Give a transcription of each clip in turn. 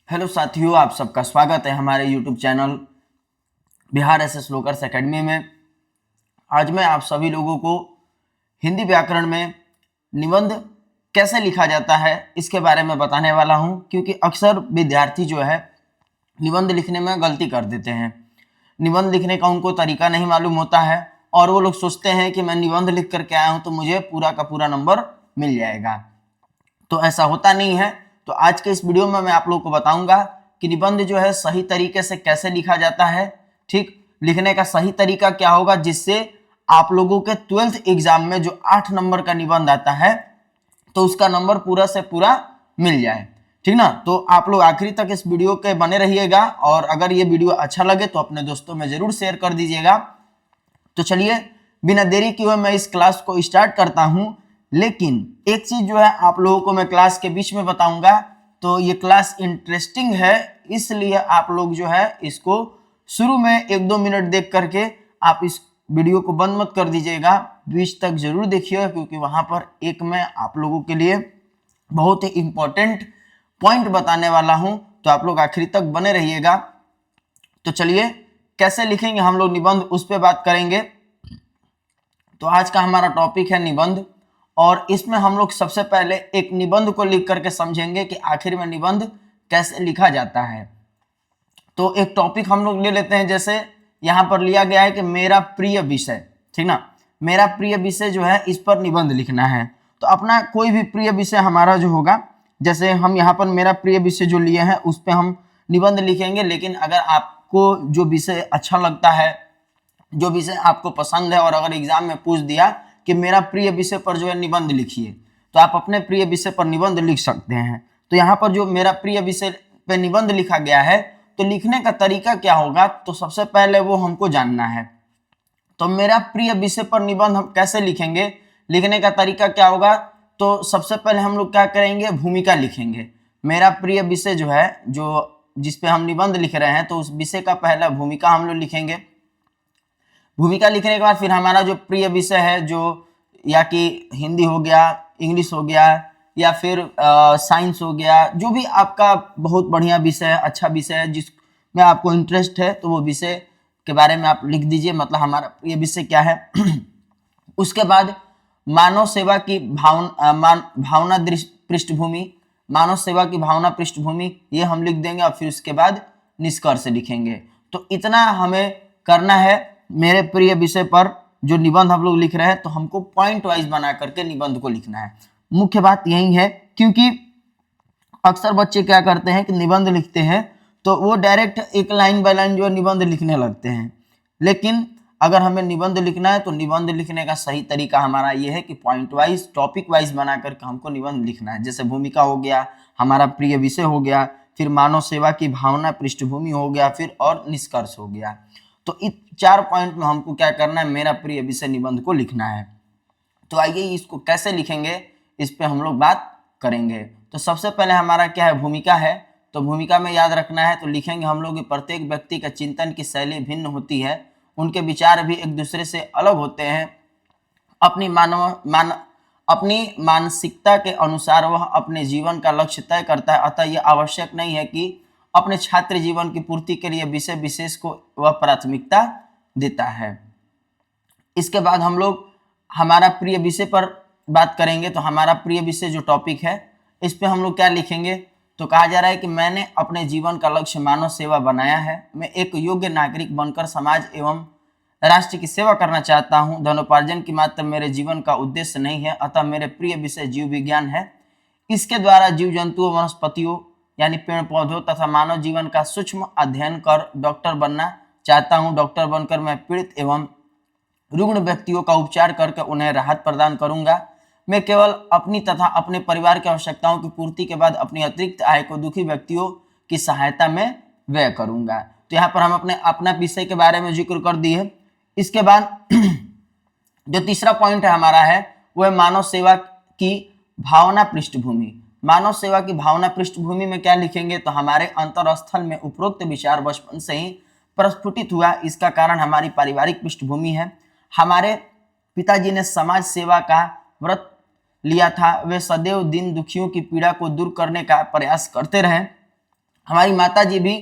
Hello साथियों, आप सबका स्वागत है हमारे YouTube channel Bihar SS lockers academy में। आज मैं आप सभी लोगों को हिंदी व्याकरण में निबंध कैसे लिखा जाता है इसके बारे में बताने वाला हूं, क्योंकि अक्सर विद्यार्थी जो है निबंध लिखने में गलती कर देते हैं। निबंध लिखने का उनको तरीका नहीं मालूम होता है और वो लोग सोचते हैं कि मैं निबंध लिख करके आया हूं तो मुझे पूरा का पूरा नंबर मिल जाएगा। तो ऐसा होता नहीं है। तो आज के इस वीडियो में मैं आप लोगों को बताऊंगा कि निबंध जो है सही तरीके से कैसे लिखा जाता है। ठीक, लिखने का सही तरीका क्या होगा जिससे आप लोगों के 12th एग्जाम में जो 8 नंबर का निबंध आता है तो उसका नंबर पूरा से पूरा मिल जाए। ठीक ना, तो आप लोग आखिरी तक इस वीडियो के बने रहिएगा और अगर ये वीडियो अच्छा लगे तो अपने दोस्तों में जरूर शेयर कर दीजिएगा। तो चलिए बिना देरी किए हुए मैं इस क्लास को स्टार्ट करता हूं। लेकिन एक चीज जो है आप लोगों को मैं क्लास के बीच में बताऊंगा, तो ये क्लास इंटरेस्टिंग है, इसलिए आप लोग जो है इसको शुरू में 1-2 मिनट देख करके आप इस वीडियो को बंद मत कर दीजिएगा, बीच तक जरूर देखिएगा, क्योंकि वहां पर एक मैं आप लोगों के लिए बहुत ही इंपॉर्टेंट पॉइंट बताने वाला हूं। तो आप लोग आखिरी तक बने रहिएगा। तो चलिए कैसे लिखेंगे हम लोग निबंध उस पर बात करेंगे। तो आज का हमारा टॉपिक है निबंध और इसमें हम लोग सबसे पहले एक निबंध को लिख करके समझेंगे कि आखिर में निबंध कैसे लिखा जाता है। तो एक टॉपिक हम लोग ले लेते हैं, जैसे यहां पर लिया गया है कि मेरा प्रिय विषय। ठीक ना, मेरा प्रिय विषय जो है इस पर निबंध लिखना है। तो अपना कोई भी प्रिय विषय हमारा जो होगा, जैसे हम यहाँ पर मेरा प्रिय विषय जो लिए हैं उस पर हम निबंध लिखेंगे। लेकिन अगर आपको जो विषय अच्छा लगता है, जो विषय आपको पसंद है, और अगर एग्जाम में पूछ दिया कि मेरा प्रिय विषय पर जो है निबंध लिखिए, तो आप अपने प्रिय विषय पर निबंध लिख सकते हैं। तो यहाँ पर जो मेरा प्रिय विषय पे निबंध लिखा गया है, तो लिखने का तरीका क्या होगा, तो सबसे पहले वो हमको जानना है। तो मेरा प्रिय विषय पर निबंध हम कैसे लिखेंगे, लिखने का तरीका क्या होगा, तो सबसे पहले हम लोग क्या करेंगे, भूमिका लिखेंगे। मेरा प्रिय विषय जो है, जो जिसपे हम निबंध लिख रहे हैं, तो उस विषय का पहला भूमिका हम लोग लिखेंगे। भूमिका लिखने के बाद फिर हमारा जो प्रिय विषय है, जो या कि हिंदी हो गया, इंग्लिश हो गया, या फिर साइंस हो गया, जो भी आपका बहुत बढ़िया विषय है, अच्छा विषय है, जिसमें आपको इंटरेस्ट है, तो वो विषय के बारे में आप लिख दीजिए, मतलब हमारा प्रिय विषय क्या है। उसके बाद मानव सेवा की भावना पृष्ठभूमि, मानव सेवा की भावना पृष्ठभूमि, ये हम लिख देंगे और फिर उसके बाद निष्कर्ष लिखेंगे। तो इतना हमें करना है मेरे प्रिय विषय पर जो निबंध हम लोग लिख रहे हैं। तो हमको पॉइंट वाइज बना करके निबंध को लिखना है। मुख्य बात यही है, क्योंकि अक्सर बच्चे क्या करते हैं कि निबंध लिखते हैं तो वो डायरेक्ट एक लाइन बाय लाइन जो निबंध लिखने लगते हैं। लेकिन अगर हमें निबंध लिखना है तो निबंध लिखने का सही तरीका हमारा ये है कि पॉइंट वाइज, टॉपिक वाइज बना करके हमको निबंध लिखना है। जैसे भूमिका हो गया, हमारा प्रिय विषय हो गया, फिर मानव सेवा की भावना पृष्ठभूमि हो गया, फिर और निष्कर्ष हो गया। तो इस 4 पॉइंट में हमको क्या करना है, मेरा प्रिय विषय निबंध को लिखना है। तो आइए इसको कैसे लिखेंगे इस पे हम लोग बात करेंगे। तो सबसे पहले हमारा क्या है, भूमिका है। तो भूमिका में याद रखना है, तो लिखेंगे हम लोग प्रत्येक व्यक्ति का चिंतन की शैली भिन्न होती है, उनके विचार भी एक दूसरे से अलग होते हैं। अपनी मानसिकता के अनुसार वह अपने जीवन का लक्ष्य तय करता है, अतः यह आवश्यक नहीं है कि अपने छात्र जीवन की पूर्ति के लिए विषय विशेष को वह प्राथमिकता देता है। इसके बाद हम लोग हमारा प्रिय विषय पर बात करेंगे। तो हमारा प्रिय विषय जो टॉपिक है, इस पे हम लोग क्या लिखेंगे, तो कहा जा रहा है कि मैंने अपने जीवन का लक्ष्य मानव सेवा बनाया है। मैं एक योग्य नागरिक बनकर समाज एवं राष्ट्र की सेवा करना चाहता हूँ। धनोपार्जन की मात्र मेरे जीवन का उद्देश्य नहीं है, अतः मेरे प्रिय विषय जीव विज्ञान है। इसके द्वारा जीव जंतुओं, वनस्पतियों यानी पेड़ पौधों तथा मानव जीवन का सूक्ष्म अध्ययन कर डॉक्टर बनना चाहता हूँ। डॉक्टर बनकर मैं पीड़ित एवं रुग्ण व्यक्तियों का उपचार करके उन्हें राहत प्रदान करूंगा। मैं केवल अपनी तथा अपने परिवार की आवश्यकताओं की पूर्ति के बाद अपनी अतिरिक्त आय को दुखी व्यक्तियों की सहायता में व्यय करूंगा। तो यहाँ पर हम अपना विषय के बारे में जिक्र कर दिए। इसके बाद जो तीसरा पॉइंट है हमारा है, वो है मानव सेवा की भावना पृष्ठभूमि। मानव सेवा की भावना पृष्ठभूमि में क्या लिखेंगे, तो हमारे अंतरस्थल में उपरोक्त विचार बचपन से ही प्रस्फुटित हुआ। इसका कारण हमारी पारिवारिक पृष्ठभूमि है। हमारे पिताजी ने समाज सेवा का व्रत लिया था। वे सदैव दीन दुखियों की पीड़ा को दूर करने का प्रयास करते रहे। हमारी माता जी भी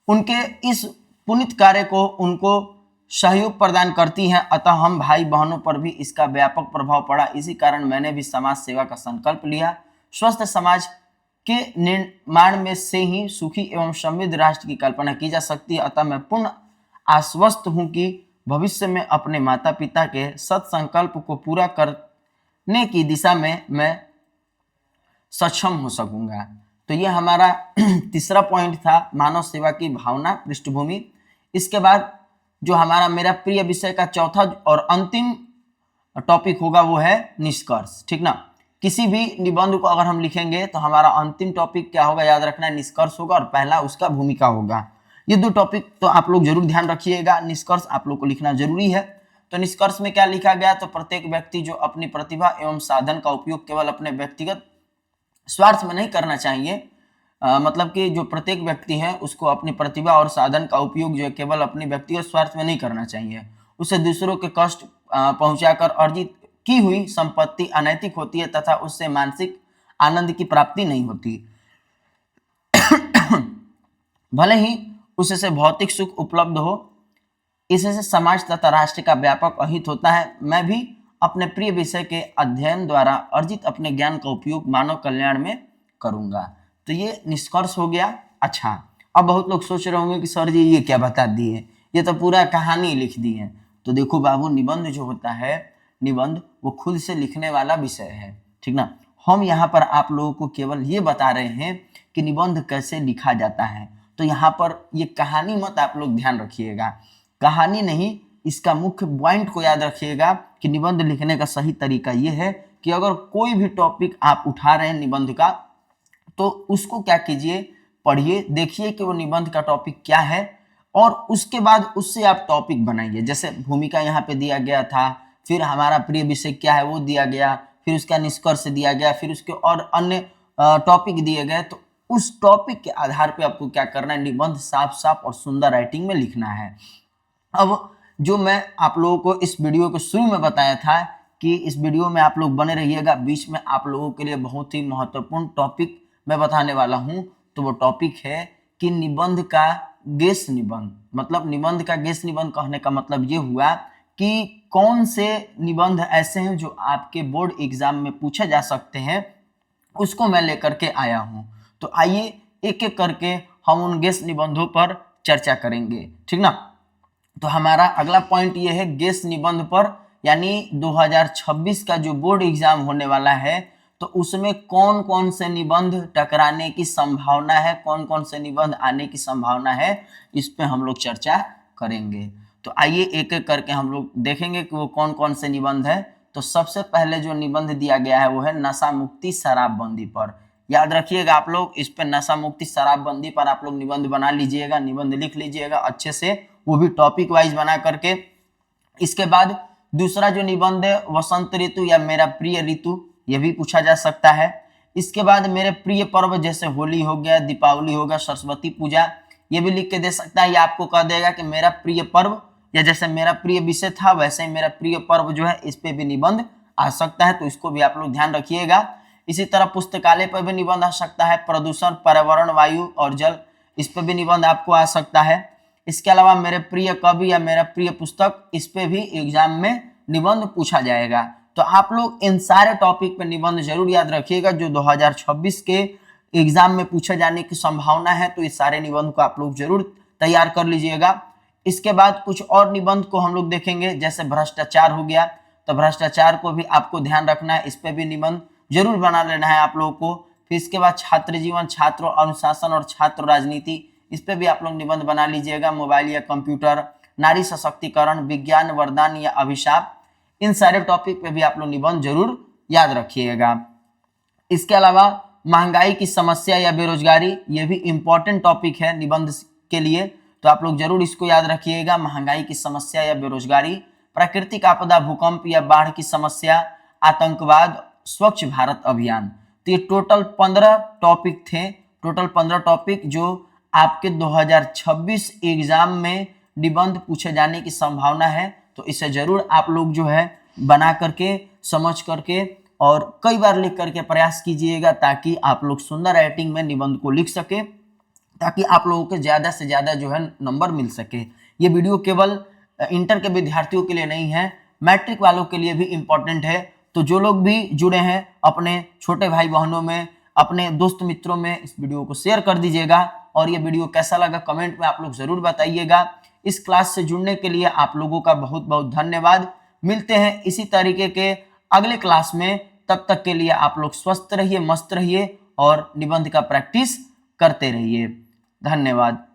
उनके इस पुनित कार्य को उनको सहयोग प्रदान करती हैं, अतः हम भाई बहनों पर भी इसका व्यापक प्रभाव पड़ा। इसी कारण मैंने भी समाज सेवा का संकल्प लिया। स्वस्थ समाज के निर्माण में से ही सुखी एवं समृद्ध राष्ट्र की कल्पना की जा सकती है। अतः मैं पूर्ण आश्वस्त हूं कि भविष्य में अपने माता पिता के सत्संकल्प को पूरा करने की दिशा में मैं सक्षम हो सकूंगा। तो ये हमारा तीसरा पॉइंट था, मानव सेवा की भावना पृष्ठभूमि। इसके बाद जो हमारा मेरा प्रिय विषय का चौथा और अंतिम टॉपिक होगा वो है निष्कर्ष। ठीक ना, किसी भी निबंध को अगर हम लिखेंगे तो हमारा अंतिम टॉपिक क्या होगा, याद रखना, निष्कर्ष होगा और पहला उसका भूमिका होगा। ये दो टॉपिक तो आप लोग जरूर ध्यान रखिएगा। निष्कर्ष आप लोग को लिखना जरूरी है। तो निष्कर्ष में क्या लिखा गया, तो प्रत्येक व्यक्ति जो अपनी प्रतिभा एवं साधन का उपयोग केवल अपने व्यक्तिगत स्वार्थ में नहीं करना चाहिए, मतलब कि जो प्रत्येक व्यक्ति है उसको अपनी प्रतिभा और साधन का उपयोग जो है केवल अपने व्यक्तिगत स्वार्थ में नहीं करना चाहिए। उसे दूसरों के कष्ट पहुंचाकर अर्जित की हुई संपत्ति अनैतिक होती है तथा उससे मानसिक आनंद की प्राप्ति नहीं होती। भले ही उससे भौतिक सुख उपलब्ध हो, इससे समाज तथा राष्ट्र का व्यापक अहित होता है। मैं भी अपने प्रिय विषय के अध्ययन द्वारा अर्जित अपने ज्ञान का उपयोग मानव कल्याण में करूंगा। तो ये निष्कर्ष हो गया। अच्छा, अब बहुत लोग सोच रहे होंगे कि सर जी ये क्या बता दिए, ये तो पूरा कहानी लिख दी है। तो देखो बाबू, निबंध जो होता है, निबंध वो खुद से लिखने वाला विषय है। ठीक ना, हम यहाँ पर आप लोगों को केवल ये बता रहे हैं कि निबंध कैसे लिखा जाता है। तो यहाँ पर ये कहानी मत आप लोग ध्यान रखिएगा, कहानी नहीं, इसका मुख्य पॉइंट को याद रखिएगा कि निबंध लिखने का सही तरीका ये है कि अगर कोई भी टॉपिक आप उठा रहे हैं निबंध का, तो उसको क्या कीजिए, पढ़िए, देखिए कि वो निबंध का टॉपिक क्या है और उसके बाद उससे आप टॉपिक बनाइए। जैसे भूमिका यहाँ पे दिया गया था, फिर हमारा प्रिय विषय क्या है वो दिया गया, फिर उसका निष्कर्ष दिया गया, फिर उसके और अन्य टॉपिक दिए गए। तो उस टॉपिक के आधार पे आपको क्या करना है, निबंध साफ साफ और सुंदर राइटिंग में लिखना है। अब जो मैं आप लोगों को इस वीडियो के शुरू में बताया था कि इस वीडियो में आप लोग बने रहिएगा, बीच में आप लोगों के लिए बहुत ही महत्वपूर्ण टॉपिक मैं बताने वाला हूं। तो वो टॉपिक है कि निबंध का गेस निबंध। मतलब निबंध का गेस निबंध कहने का मतलब ये हुआ कि कौन से निबंध ऐसे हैं जो आपके बोर्ड एग्जाम में पूछे जा सकते हैं, उसको मैं लेकर के आया हूं। तो आइए एक एक करके हम उन गेस निबंधों पर चर्चा करेंगे। ठीक ना, तो हमारा अगला पॉइंट ये है गेस निबंध पर, यानी 2026 का जो बोर्ड एग्जाम होने वाला है तो उसमें कौन कौन से निबंध टकराने की संभावना है, कौन कौन से निबंध आने की संभावना है, इस पे हम लोग चर्चा करेंगे। तो आइए एक एक करके हम लोग देखेंगे कि वो कौन कौन से निबंध है। तो सबसे पहले जो निबंध दिया गया है वो है नशा मुक्ति शराबबंदी पर। याद रखिएगा आप लोग, इस पे नशा मुक्ति शराबबंदी पर आप लोग निबंध बना लीजिएगा, निबंध लिख लीजिएगा अच्छे से, वो भी टॉपिक वाइज बना करके। इसके बाद दूसरा जो निबंध है वसंत ऋतु या मेरा प्रिय ऋतु, ये भी पूछा जा सकता है। इसके बाद मेरे प्रिय पर्व जैसे होली हो गया, दीपावली हो गया, सरस्वती पूजा, ये भी लिख के दे सकता है। या आपको कह देगा कि मेरा प्रिय पर्व, या जैसे मेरा प्रिय विषय था वैसे ही मेरा प्रिय पर्व जो है, इस पे भी निबंध आ सकता है। तो इसको भी आप लोग ध्यान रखिएगा। इसी तरह पुस्तकालय पर भी निबंध आ सकता है, प्रदूषण, पर्यावरण, वायु और जल, इस पे भी निबंध आपको आ सकता है। इसके अलावा मेरे प्रिय कवि या मेरा प्रिय पुस्तक, इस पे भी एग्जाम में निबंध पूछा जाएगा। तो आप लोग इन सारे टॉपिक पे निबंध जरूर याद रखिएगा जो 2026 के एग्जाम में पूछे जाने की संभावना है। तो इस सारे निबंध को आप लोग जरूर तैयार कर लीजिएगा। इसके बाद कुछ और निबंध को हम लोग देखेंगे, जैसे भ्रष्टाचार हो गया, तो भ्रष्टाचार को भी आपको ध्यान रखना है, इस पे भी निबंध जरूर बना लेना है आप लोगों को। फिर इसके बाद छात्र जीवन, छात्र अनुशासन और छात्र राजनीति, इस पे भी आप लोग निबंध बना लीजिएगा। मोबाइल या कंप्यूटर, नारी सशक्तिकरण, विज्ञान वरदान या अभिशाप, इन सारे टॉपिक पे भी आप लोग निबंध जरूर याद रखिएगा। इसके अलावा महंगाई की समस्या या बेरोजगारी, ये भी इंपॉर्टेंट टॉपिक है निबंध के लिए, तो आप लोग जरूर इसको याद रखिएगा। महंगाई की समस्या या बेरोजगारी, प्राकृतिक आपदा, भूकंप या बाढ़ की समस्या, आतंकवाद, स्वच्छ भारत अभियान। तो ये टोटल 15 टॉपिक थे, टोटल 15 टॉपिक जो आपके 2026 एग्जाम में निबंध पूछे जाने की संभावना है। तो इसे जरूर आप लोग जो है बना करके, समझ करके और कई बार लिख करके प्रयास कीजिएगा, ताकि आप लोग सुंदर राइटिंग में निबंध को लिख सके ताकि आप लोगों के ज़्यादा से ज़्यादा जो है नंबर मिल सके। ये वीडियो केवल इंटर के विद्यार्थियों के लिए नहीं है, मैट्रिक वालों के लिए भी इम्पोर्टेंट है। तो जो लोग भी जुड़े हैं अपने छोटे भाई बहनों में, अपने दोस्त मित्रों में इस वीडियो को शेयर कर दीजिएगा। और ये वीडियो कैसा लगा कमेंट में आप लोग ज़रूर बताइएगा। इस क्लास से जुड़ने के लिए आप लोगों का बहुत बहुत धन्यवाद। मिलते हैं इसी तरीके के अगले क्लास में। तब तक के लिए आप लोग स्वस्थ रहिए, मस्त रहिए और निबंध का प्रैक्टिस करते रहिए। धन्यवाद।